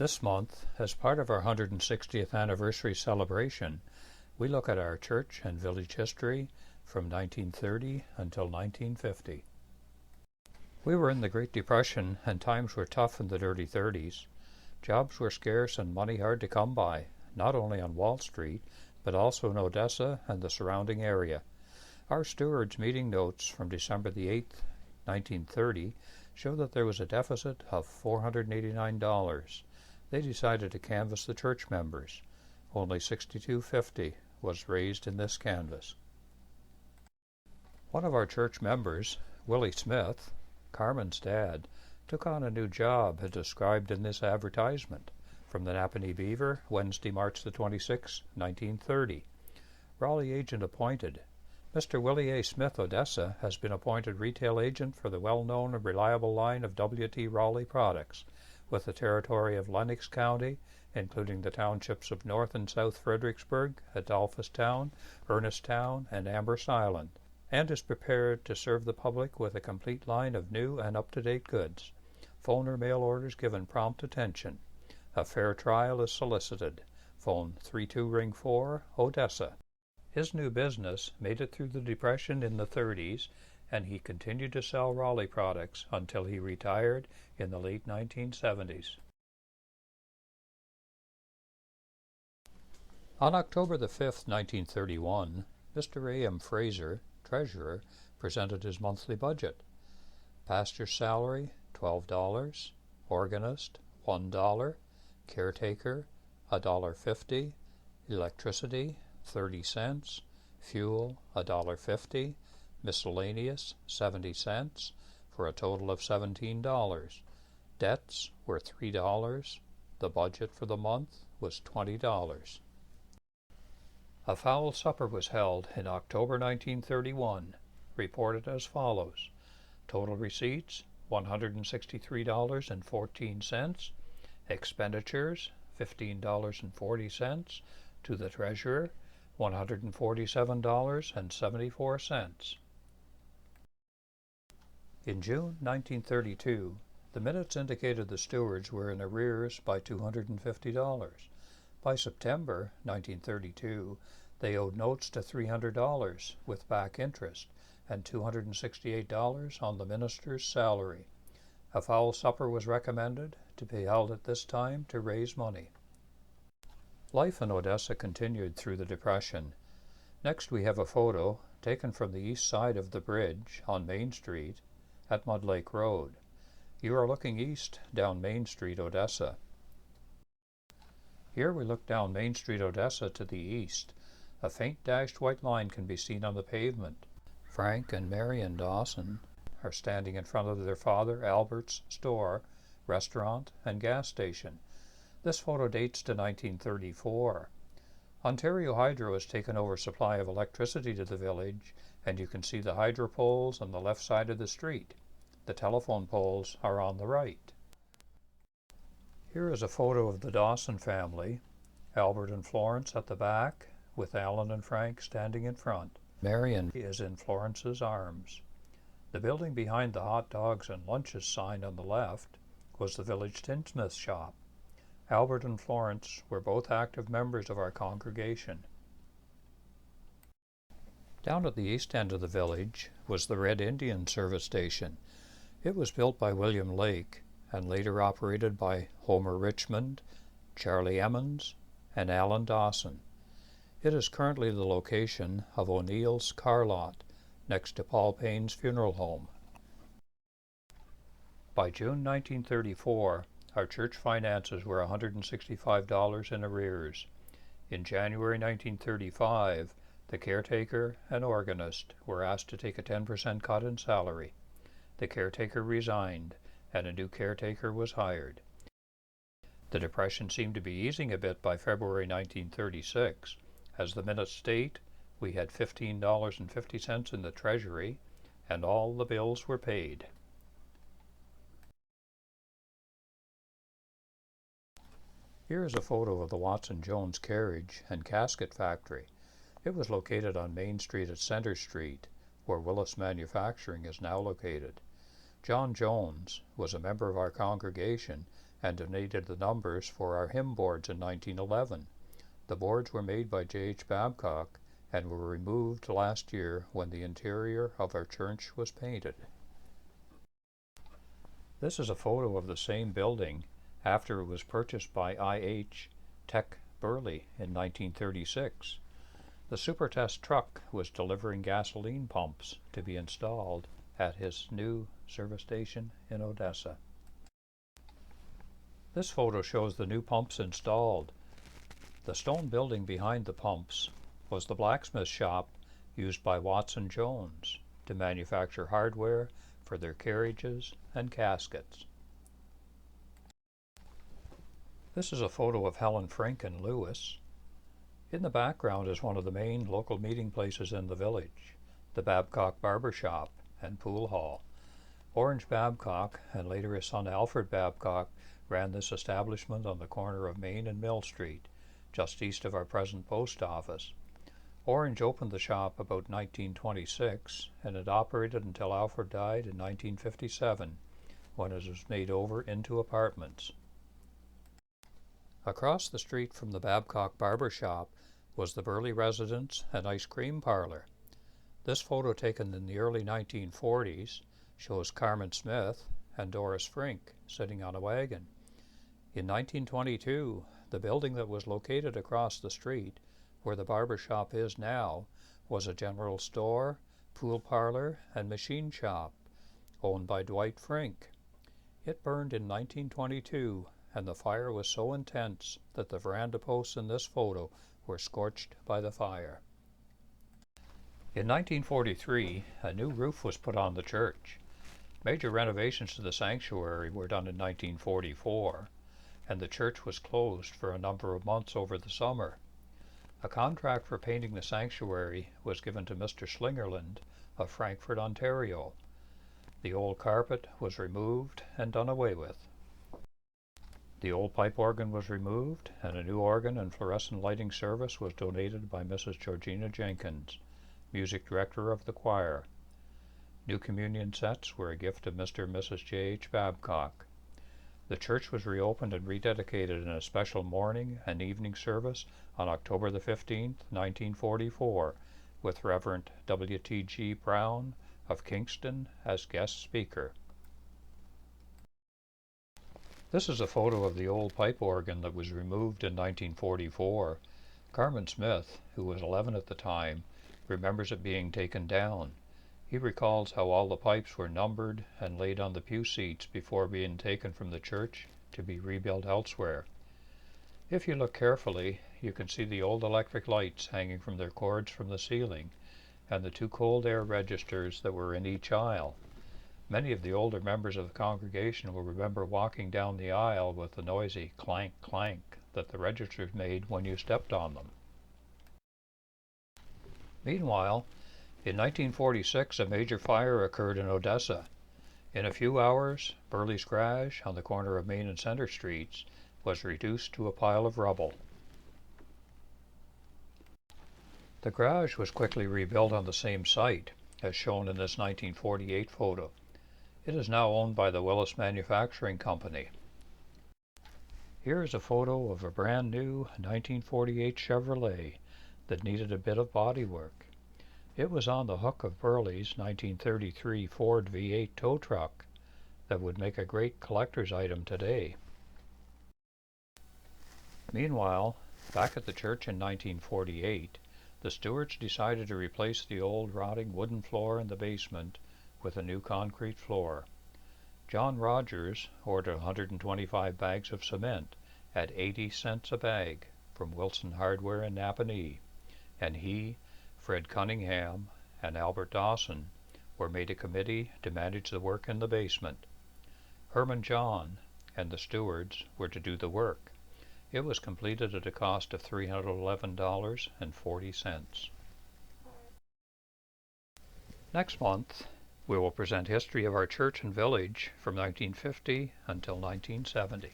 This month, as part of our 160th anniversary celebration, we look at our church and village history from 1930 until 1950. We were in the Great Depression, and times were tough in the dirty 30s. Jobs were scarce and money hard to come by, not only on Wall Street, but also in Odessa and the surrounding area. Our stewards' meeting notes from December the 8th, 1930, show that there was a deficit of $489. They decided to canvass the church members. Only $62.50 was raised in this canvass. One of our church members, Willie Smith, Carmen's dad, took on a new job as described in this advertisement from the Napanee Beaver, Wednesday, March the 26th, 1930. Raleigh agent appointed. Mr. Willie A. Smith, Odessa, has been appointed retail agent for the well-known and reliable line of W.T. Raleigh products, with the territory of Lennox County, including the townships of North and South Fredericksburg, Adolphustown, Ernestown, and Amherst Island, and is prepared to serve the public with a complete line of new and up-to-date goods. Phone or mail orders given prompt attention. A fair trial is solicited. Phone 32-4, Odessa. His new business made it through the Depression in the 30s, and he continued to sell Raleigh products until he retired in the late 1970s. On October the 5th, 1931, Mr. A.M. Fraser, treasurer, presented his monthly budget. Pastor's salary, $12, organist, $1, caretaker, $1.50, electricity, 30 cents, fuel, $1.50, miscellaneous, 70 cents, for a total of $17. Debts were $3. The budget for the month was $20. A fowl supper was held in October 1931, reported as follows. Total receipts, $163.14. Expenditures, $15.40. To the treasurer, $147.74. In June 1932, the minutes indicated the stewards were in arrears by $250. By September 1932, they owed notes to $300 with back interest and $268 on the minister's salary. A fowl supper was recommended to be held at this time to raise money. Life in Odessa continued through the Depression. Next we have a photo taken from the east side of the bridge on Main Street at Mud Lake Road. You are looking east down Main Street, Odessa. Here we look down Main Street, Odessa to the east. A faint dashed white line can be seen on the pavement. Frank and Marion Dawson are standing in front of their father Albert's store, restaurant, and gas station. This photo dates to 1934. Ontario Hydro has taken over supply of electricity to the village, and you can see the hydro poles on the left side of the street. The telephone poles are on the right. Here is a photo of the Dawson family, Albert and Florence at the back, with Alan and Frank standing in front. Marion is in Florence's arms. The building behind the hot dogs and lunches sign on the left was the village tinsmith shop. Albert and Florence were both active members of our congregation. Down at the east end of the village was the Red Indian service station. It was built by William Lake and later operated by Homer Richmond, Charlie Emmons, and Alan Dawson. It is currently the location of O'Neill's car lot next to Paul Payne's funeral home. By June 1934, our church finances were $165 in arrears. In January 1935, the caretaker and organist were asked to take a 10% cut in salary. The caretaker resigned, and a new caretaker was hired. The Depression seemed to be easing a bit by February 1936. As the minutes state, we had $15.50 in the treasury, and all the bills were paid. Here is a photo of the Watson Jones carriage and casket factory. It was located on Main Street at Center Street, where Willis Manufacturing is now located. John Jones was a member of our congregation and donated the numbers for our hymn boards in 1911. The boards were made by J.H. Babcock and were removed last year when the interior of our church was painted. This is a photo of the same building after it was purchased by I.H. Tech Burley in 1936. The Supertest truck was delivering gasoline pumps to be installed at his new service station in Odessa. This photo shows the new pumps installed. The stone building behind the pumps was the blacksmith shop used by Watson Jones to manufacture hardware for their carriages and caskets. This is a photo of Helen Frink in Lewis. In the background is one of the main local meeting places in the village, the Babcock Barber Shop and Pool Hall. Orange Babcock and later his son Alfred Babcock ran this establishment on the corner of Main and Mill Street, just east of our present post office. Orange opened the shop about 1926 and it operated until Alfred died in 1957, when it was made over into apartments. Across the street from the Babcock Barber Shop was the Burley Residence and Ice Cream Parlor. This photo, taken in the early 1940s, shows Carmen Smith and Doris Frink sitting on a wagon. In 1922, the building that was located across the street, where the barber shop is now, was a general store, pool parlor, and machine shop, owned by Dwight Frink. It burned in 1922, and the fire was so intense that the veranda posts in this photo were scorched by the fire. In 1943, a new roof was put on the church. Major renovations to the sanctuary were done in 1944, and the church was closed for a number of months over the summer. A contract for painting the sanctuary was given to Mr. Slingerland of Frankfort, Ontario. The old carpet was removed and done away with. The old pipe organ was removed, and a new organ and fluorescent lighting service was donated by Mrs. Georgina Jenkins, music director of the choir. New communion sets were a gift of Mr. and Mrs. J.H. Babcock. The church was reopened and rededicated in a special morning and evening service on October the 15th, 1944, with Reverend W.T.G. Brown of Kingston as guest speaker. This is a photo of the old pipe organ that was removed in 1944. Carmen Smith, who was 11 at the time, remembers it being taken down. He recalls how all the pipes were numbered and laid on the pew seats before being taken from the church to be rebuilt elsewhere. If you look carefully, you can see the old electric lights hanging from their cords from the ceiling, and the two cold air registers that were in each aisle. Many of the older members of the congregation will remember walking down the aisle with the noisy clank clank that the registers made when you stepped on them. Meanwhile, in 1946, a major fire occurred in Odessa. In a few hours, Burley's garage on the corner of Main and Center Streets was reduced to a pile of rubble. The garage was quickly rebuilt on the same site, as shown in this 1948 photo. It is now owned by the Willis Manufacturing Company. Here is a photo of a brand new 1948 Chevrolet that needed a bit of bodywork. It was on the hook of Burley's 1933 Ford V8 tow truck that would make a great collector's item today. Meanwhile, back at the church in 1948, the stewards decided to replace the old rotting wooden floor in the basement with a new concrete floor. John Rogers ordered 125 bags of cement at 80 cents a bag from Wilson Hardware in Napanee, and he, Fred Cunningham, and Albert Dawson were made a committee to manage the work in the basement. Herman John and the stewards were to do the work. It was completed at a cost of $311.40. Next month, we will present history of our church and village from 1950 until 1970.